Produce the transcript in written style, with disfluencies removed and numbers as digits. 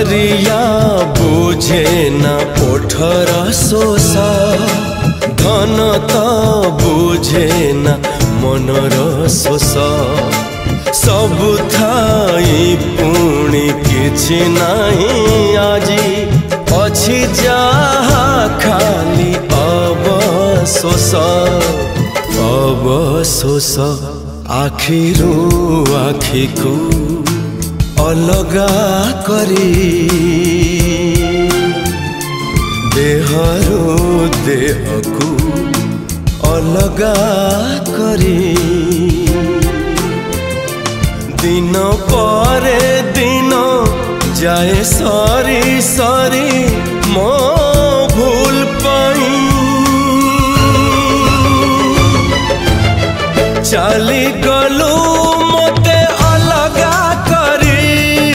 झरिया बुझे न ओठर शोषा धन तो बुझे न मनर शोषा सबु थाई पुणी किछि नहीं आजी अछि जहा खाली अवशोष अवशोष आखिरु आखिकु अलगा करी देहरु देहकु अलगा करी दिन परे दिन जाए सरी सरी